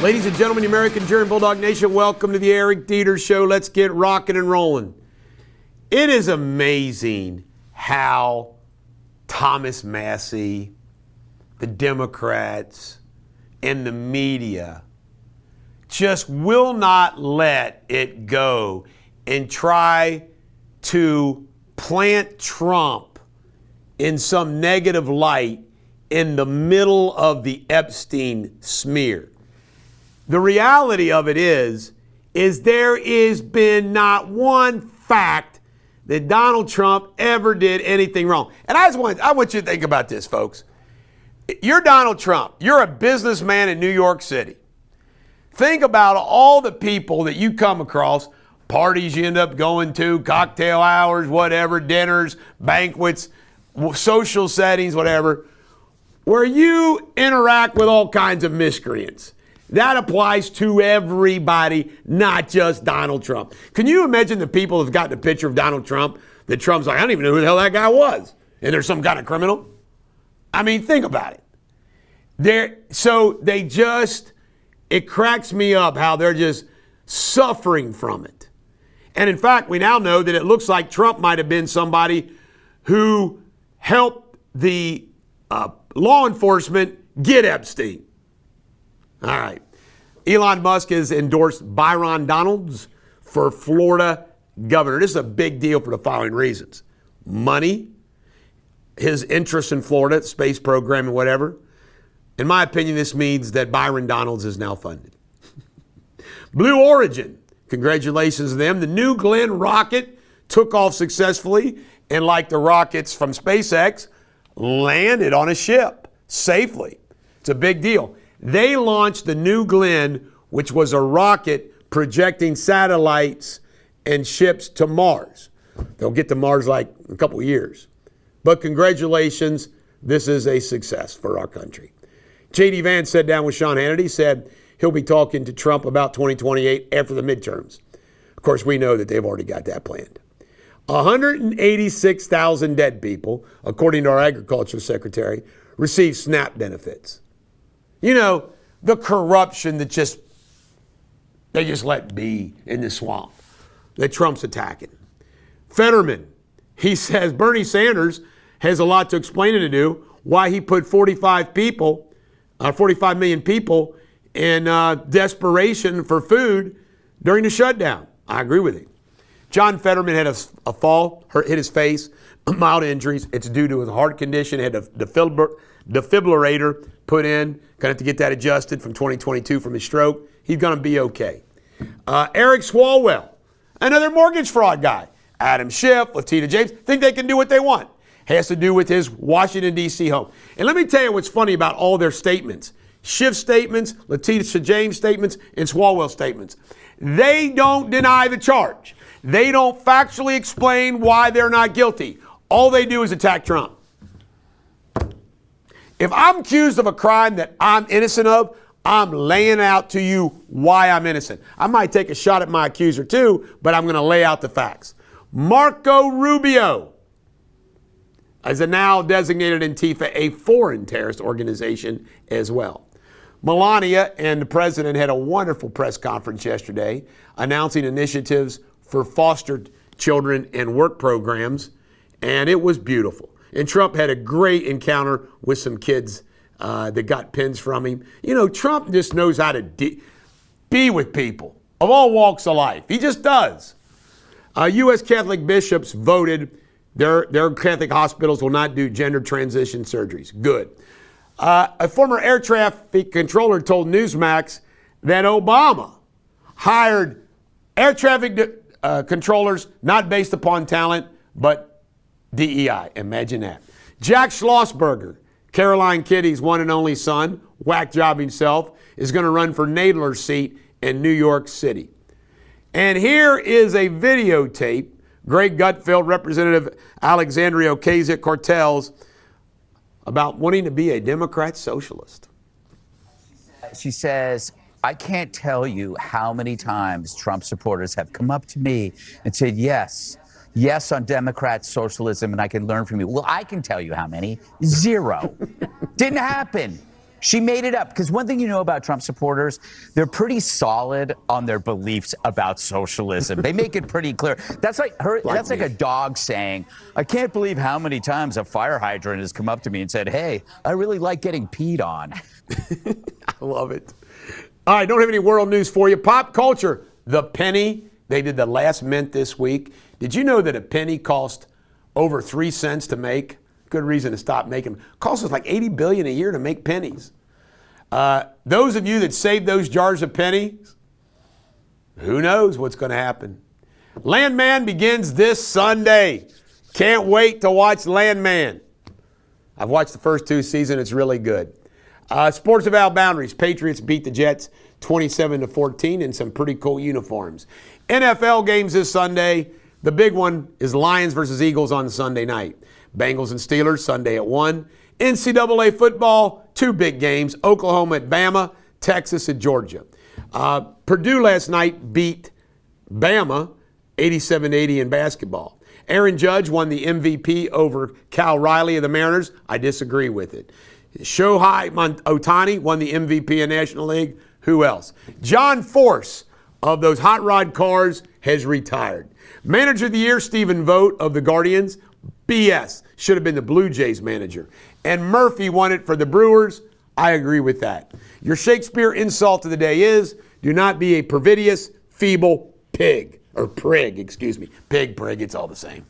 Ladies and gentlemen, the American German Bulldog Nation, welcome to the Eric Deters Show. Let's get rocking and rolling. It is amazing how Thomas Massey, the Democrats, and the media just will not let it go and try to plant Trump in some negative light in the middle of the Epstein smear. The reality of it is there has been not one fact that Donald Trump ever did anything wrong. And I want you to think about this, folks. You're Donald Trump. You're a businessman in New York City. Think about all the people that you come across, parties you end up going to, cocktail hours, whatever, dinners, banquets, social settings, whatever, where you interact with all kinds of miscreants. That applies to everybody, not just Donald Trump. Can you imagine the people who've gotten a picture of Donald Trump that Trump's like, I don't even know who the hell that guy was, and there's some kind of criminal? I mean, think about it. It cracks me up how they're just suffering from it. And in fact, we now know that it looks like Trump might have been somebody who helped the law enforcement get Epstein. All right. Elon Musk has endorsed Byron Donalds for Florida governor. This is a big deal for the following reasons. Money, his interest in Florida, space program and whatever. In my opinion, this means that Byron Donalds is now funded. Blue Origin, congratulations to them. The New Glenn rocket took off successfully and, like the rockets from SpaceX, landed on a ship safely. It's a big deal. They launched the New Glenn, which was a rocket projecting satellites and ships to Mars. They'll get to Mars like a couple of years. But congratulations, this is a success for our country. J.D. Vance sat down with Sean Hannity, said he'll be talking to Trump about 2028 after the midterms. Of course, we know that they've already got that planned. 186,000 dead people, according to our agriculture secretary, receive SNAP benefits. You know, the corruption that they just let be in the swamp that Trump's attacking. Fetterman, he says Bernie Sanders has a lot to explain and to do why he put 45 million people in desperation for food during the shutdown. I agree with him. John Fetterman had a fall, hit his face, mild injuries. It's due to his heart condition. Had a defibrillator put in. Going to have to get that adjusted from 2022 from his stroke. He's going to be okay. Eric Swalwell, another mortgage fraud guy. Adam Schiff, Latina James, think they can do what they want. Has to do with his Washington, D.C. home. And let me tell you what's funny about all their statements. Schiff statements, Latina James statements, and Swalwell statements. They don't deny the charge. They don't factually explain why they're not guilty. All they do is attack Trump. If I'm accused of a crime that I'm innocent of, I'm laying out to you why I'm innocent. I might take a shot at my accuser too, but I'm going to lay out the facts. Marco Rubio is a now designated Antifa a foreign terrorist organization as well. Melania and the president had a wonderful press conference yesterday announcing initiatives for foster children and work programs, and it was beautiful. And Trump had a great encounter with some kids that got pins from him. You know, Trump just knows how to be with people of all walks of life. He just does. U.S. Catholic bishops voted their Catholic hospitals will not do gender transition surgeries. Good. A former air traffic controller told Newsmax that Obama hired air traffic controllers not based upon talent, but DEI. Imagine that. Jack Schlossberger, Caroline Kitty's one and only son, whack job himself, is going to run for Nadler's seat in New York City. And here is a videotape. Greg Gutfeld, Representative Alexandria Ocasio-Cortez, about wanting to be a Democrat socialist. She says, I can't tell you how many times Trump supporters have come up to me and said, yes on Democrat socialism, and I can learn from you. Well, I can tell you how many. 0. Didn't happen. She made it up, because one thing you know about Trump supporters, they're pretty solid on their beliefs about socialism. They make it pretty clear. That's like her. That's like a dog saying, "I can't believe how many times a fire hydrant has come up to me and said, 'Hey, I really like getting peed on.'" I love it. All right, don't have any world news for you. Pop culture. The penny. They did the last mint this week. Did you know that a penny cost over 3 cents to make? Good reason to stop making them. Costs us like $80 billion a year to make pennies. Those of you that saved those jars of pennies, who knows what's going to happen. Landman begins this Sunday. Can't wait to watch Landman. I've watched the first 2 seasons. It's really good. Sports Without Boundaries. Patriots beat the Jets 27-14 in some pretty cool uniforms. NFL games this Sunday. The big one is Lions versus Eagles on Sunday night. Bengals and Steelers Sunday at 1. NCAA football, 2 big games. Oklahoma at Bama, Texas at Georgia. Purdue last night beat Bama 87-80 in basketball. Aaron Judge won the MVP over Cal Riley of the Mariners. I disagree with it. Shohei Ohtani won the MVP in National League. Who else? John Force of those hot rod cars has retired. Manager of the Year, Stephen Vogt of the Guardians. BS. Should have been the Blue Jays manager. And Murphy won it for the Brewers. I agree with that. Your Shakespeare insult of the day is, do not be a perfidious, feeble pig. Or prig, excuse me. Pig, prig, it's all the same.